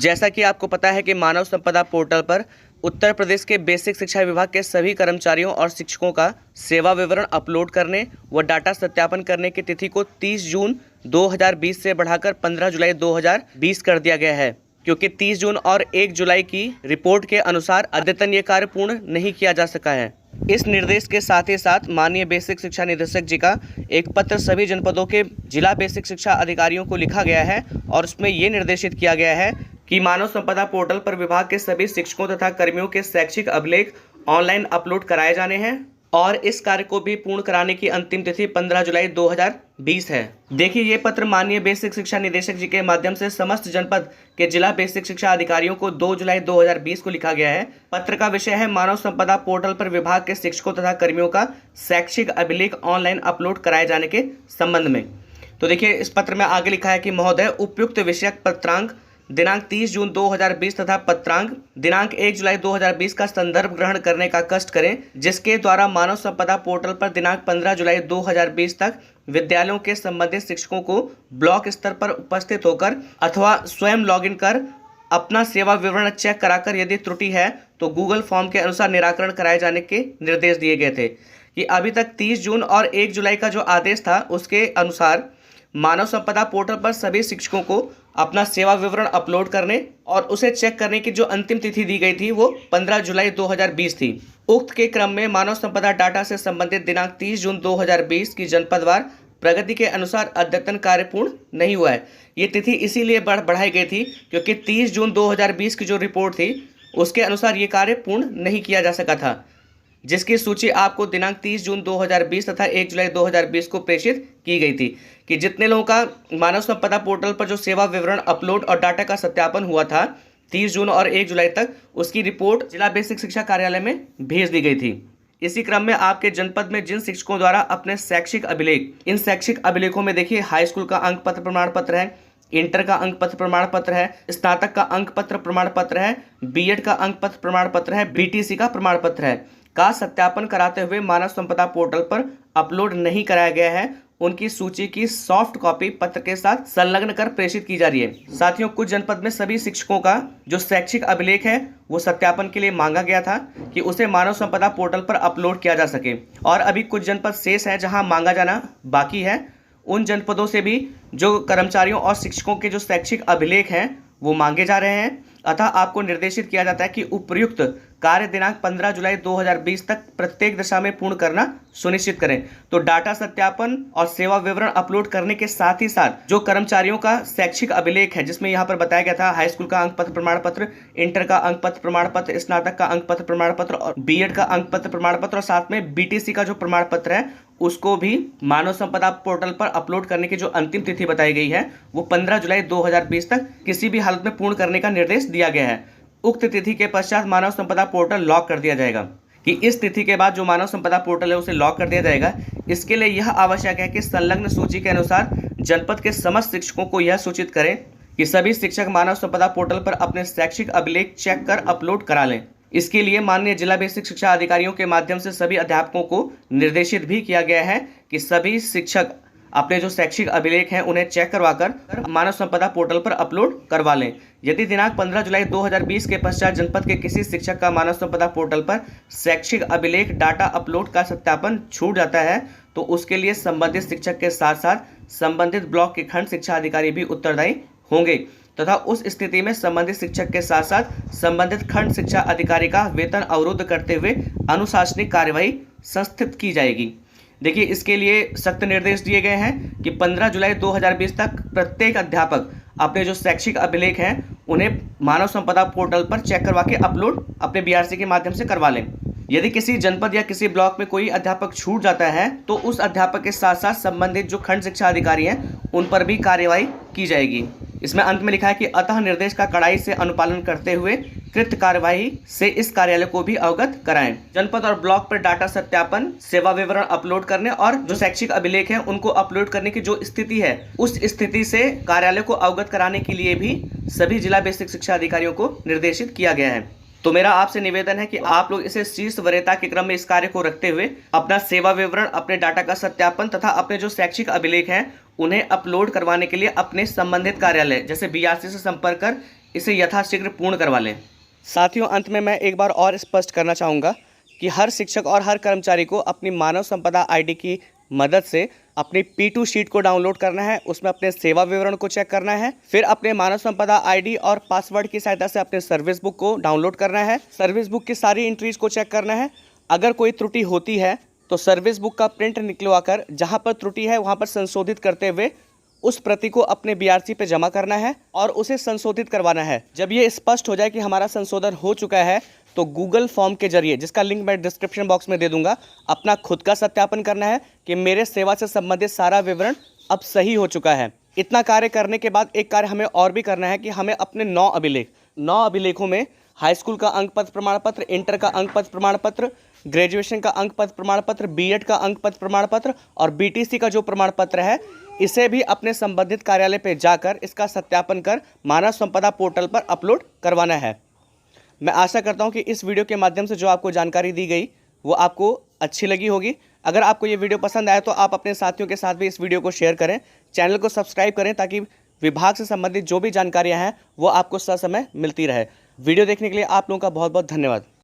जैसा कि आपको पता है कि मानव संपदा पोर्टल पर उत्तर प्रदेश के बेसिक शिक्षा विभाग के सभी कर्मचारियों और शिक्षकों का सेवा विवरण अपलोड करने व डाटा सत्यापन करने की तिथि को 30 जून 2020 से बढ़ाकर 15 जुलाई 2020 कर दिया गया है, क्योंकि 30 जून और 1 जुलाई की रिपोर्ट के अनुसार अद्यतन ये कार्य पूर्ण नहीं किया जा सका है। इस निर्देश के साथ ही साथ माननीय बेसिक शिक्षा निदेशक जी का एक पत्र सभी जनपदों के जिला बेसिक शिक्षा अधिकारियों को लिखा गया है और उसमें ये निर्देशित किया गया है कि मानव संपदा पोर्टल पर विभाग के सभी शिक्षकों तथा कर्मियों के शैक्षिक अभिलेख ऑनलाइन अपलोड कराए जाने हैं और इस कार्य को भी पूर्ण कराने की अंतिम तिथि 15 जुलाई 2020 है। देखिए, ये पत्र माननीय बेसिक शिक्षा निदेशक जी के माध्यम से समस्त जनपद के जिला बेसिक शिक्षा अधिकारियों को 2 जुलाई 2020 को लिखा गया है। पत्र का विषय है मानव संपदा पोर्टल पर विभाग के शिक्षकों तथा कर्मियों का शैक्षिक अभिलेख ऑनलाइन अपलोड कराए जाने के संबंध में। तो देखिए, इस पत्र में आगे लिखा है कि महोदय, उपयुक्त विषयक पत्रांक दिनांक 30 जून 2020 तथा पत्रांक दिनांक 1 जुलाई 2020 का संदर्भ ग्रहण करने का कष्ट करें, जिसके द्वारा मानव संपदा पोर्टल पर दिनांक 15 जुलाई 2020 तक विद्यालयों के संबंधित शिक्षकों को ब्लॉक स्तर पर उपस्थित होकर अथवा स्वयं लॉगिन कर अपना सेवा विवरण चेक कराकर यदि त्रुटि है तो गूगल फॉर्म के अनुसार निराकरण कराए जाने के निर्देश दिए गए थे। कि अभी तक 30 जून और 1 जुलाई का जो आदेश था उसके अनुसार मानव संपदा पोर्टल पर सभी शिक्षकों को अपना सेवा विवरण अपलोड करने और उसे चेक करने की जो अंतिम तिथि दी गई थी वो 15 जुलाई 2020 थी। उक्त के क्रम में मानव संपदा डाटा से संबंधित दिनांक 30 जून 2020 की जनपदवार प्रगति के अनुसार अद्यतन कार्य पूर्ण नहीं हुआ है। ये तिथि इसीलिए बढ़ाई गई थी क्योंकि 30 जून 2020 की जो रिपोर्ट थी उसके अनुसार ये कार्य पूर्ण नहीं किया जा सका था, जिसकी सूची आपको दिनांक 30 जून 2020 तथा 1 जुलाई 2020 को प्रेषित की गई थी कि जितने लोगों का मानव संपदा पोर्टल पर जो सेवा विवरण अपलोड और डाटा का सत्यापन हुआ था 30 जून और 1 जुलाई तक, उसकी रिपोर्ट जिला बेसिक शिक्षा कार्यालय में भेज दी गई थी। इसी क्रम में आपके जनपद में जिन शिक्षकों द्वारा अपने शैक्षिक अभिलेख, इन शैक्षिक अभिलेखों में देखिए हाई स्कूल का अंक पत्र प्रमाण पत्र है, इंटर का अंक पत्र प्रमाण पत्र है, स्नातक का अंक पत्र प्रमाण पत्र है, बीएड का अंक पत्र प्रमाण पत्र है, बीटीसी का प्रमाण पत्र है का सत्यापन कराते हुए मानव संपदा पोर्टल पर अपलोड नहीं कराया गया है, उनकी सूची की सॉफ्ट कॉपी पत्र के साथ संलग्न कर प्रेषित की जा रही है। साथियों, कुछ जनपद में सभी शिक्षकों का जो शैक्षिक अभिलेख है वो सत्यापन के लिए मांगा गया था कि उसे मानव संपदा पोर्टल पर अपलोड किया जा सके और अभी कुछ जनपद शेष है जहां मांगा जाना बाकी है। उन जनपदों से भी जो कर्मचारियों और शिक्षकों के जो शैक्षिक अभिलेख हैं वो मांगे जा रहे हैं, अतः आपको निर्देशित किया जाता है कि उपयुक्त कार्य दिनांक 15 जुलाई 2020 तक प्रत्येक दशा में पूर्ण करना सुनिश्चित करें। तो डाटा सत्यापन और सेवा विवरण अपलोड करने के साथ ही साथ जो कर्मचारियों का शैक्षिक अभिलेख है, जिसमें यहाँ पर बताया गया था हाई स्कूल का अंक पत्र प्रमाण पत्र, इंटर का अंक पत्र प्रमाण पत्र, स्नातक का अंक पत्र प्रमाण पत्र और बीएड का अंक पत्र प्रमाण पत्र और साथ में बीटीसी का जो प्रमाण पत्र है उसको भी मानव संपदा पोर्टल पर अपलोड करने की जो अंतिम तिथि बताई गई है वो 15 जुलाई 2020 तक किसी भी हालत में पूर्ण करने का निर्देश दिया गया है। उक्त तिथि के पश्चात मानव संपदा पोर्टल लॉक कर दिया जाएगा। कि इस तिथि के बाद जो मानव संपदा पोर्टल है उसे लॉक कर दिया जाएगा। इसके लिए यह आवश्यक है कि संलग्न सूची के अनुसार जनपद के समस्त शिक्षकों को यह सूचित करें कि सभी शिक्षक मानव संपदा पोर्टल पर अपने शैक्षिक अभिलेख चेक कर अपलोड करा लें। इसके लिए माननीय जिला बेसिक शिक्षा अधिकारियों के माध्यम से सभी अध्यापकों को निर्देशित भी किया गया है कि सभी शिक्षक अपने जो शैक्षिक अभिलेख हैं उन्हें चेक करवाकर मानव संपदा पोर्टल पर अपलोड करवा लें। यदि दिनांक 15 जुलाई 2020 के पश्चात जनपद के किसी शिक्षक का मानव संपदा पोर्टल पर शैक्षिक अभिलेख डाटा अपलोड का सत्यापन छूट जाता है तो उसके लिए संबंधित शिक्षक के साथ साथ संबंधित ब्लॉक के खंड शिक्षा अधिकारी भी उत्तरदायी होंगे तथा उस स्थिति में संबंधित शिक्षक के साथ साथ संबंधित खंड शिक्षा अधिकारी का वेतन अवरुद्ध करते हुए अनुशासनिक कार्यवाही संस्थित की जाएगी। देखिए, इसके लिए सख्त निर्देश दिए गए हैं कि 15 जुलाई 2020 तक प्रत्येक अध्यापक अपने जो शैक्षिक अभिलेख हैं उन्हें मानव संपदा पोर्टल पर चेक करवा के अपलोड अपने बीआरसी के माध्यम से करवा लें। यदि किसी जनपद या किसी ब्लॉक में कोई अध्यापक छूट जाता है तो उस अध्यापक के साथ साथ संबंधित जो खंड शिक्षा अधिकारी हैं उन पर भी कार्यवाही की जाएगी। इसमें अंत में लिखा है कि अतः निर्देश का कड़ाई से अनुपालन करते हुए कृत कार्यवाही से इस कार्यालय को भी अवगत कराएं। जनपद और ब्लॉक पर डाटा सत्यापन, सेवा विवरण अपलोड करने और जो शैक्षिक अभिलेख हैं उनको अपलोड करने की जो स्थिति है उस स्थिति से कार्यालय को अवगत कराने के लिए भी सभी जिला बेसिक शिक्षा अधिकारियों को निर्देशित किया गया है। तो मेरा आपसे निवेदन है कि आप लोग इसे शीर्ष वरीयता के क्रम में इस कार्य को रखते हुए अपना सेवा विवरण, अपने डाटा का सत्यापन तथा अपने जो शैक्षिक अभिलेख हैं उन्हें अपलोड करवाने के लिए अपने संबंधित कार्यालय जैसे बीआरसी से संपर्क कर इसे यथाशीघ्र पूर्ण करवा लें। साथियों, अंत में मैं एक बार और स्पष्ट करना चाहूँगा कि हर शिक्षक और हर कर्मचारी को अपनी मानव संपदा आईडी की मदद से अपनी P2 शीट को डाउनलोड करना है, उसमें अपने सेवा विवरण को चेक करना है, फिर अपने मानव संपदा आईडी और पासवर्ड की सहायता से अपने सर्विस बुक को डाउनलोड करना है, सर्विस बुक की सारी एंट्रीज को चेक करना है। अगर कोई त्रुटि होती है तो सर्विस बुक का प्रिंट निकलवाकर जहाँ पर त्रुटि है वहाँ पर संशोधित करते हुए उस प्रति को अपने BRC पे जमा करना है और उसे संशोधित करवाना है। जब ये स्पष्ट हो जाए कि हमारा संशोधन हो चुका है तो गूगल फॉर्म के जरिए, जिसका लिंक मैं डिस्क्रिप्शन बॉक्स में दे दूंगा, अपना खुद का सत्यापन करना है कि मेरे सेवा से संबंधित सारा विवरण अब सही हो चुका है। इतना कार्य करने के बाद एक कार्य हमें और भी करना है कि हमें अपने 9 अभिलेखों में हाई स्कूल का अंक पत्र प्रमाण पत्र, इंटर का अंक पत्र प्रमाण पत्र, ग्रेजुएशन का अंक पत्र प्रमाण पत्र, B.Ed का अंक पत्र प्रमाण पत्र और BTC का जो प्रमाण पत्र है, इसे भी अपने संबंधित कार्यालय पे जाकर इसका सत्यापन कर मानव संपदा पोर्टल पर अपलोड करवाना है। मैं आशा करता हूं कि इस वीडियो के माध्यम से जो आपको जानकारी दी गई वो आपको अच्छी लगी होगी। अगर आपको ये वीडियो पसंद आया तो आप अपने साथियों के साथ भी इस वीडियो को शेयर करें, चैनल को सब्सक्राइब करें ताकि विभाग से संबंधित जो भी जानकारियाँ हैं वो आपको ससमय मिलती रहे। वीडियो देखने के लिए आप लोगों का बहुत बहुत धन्यवाद।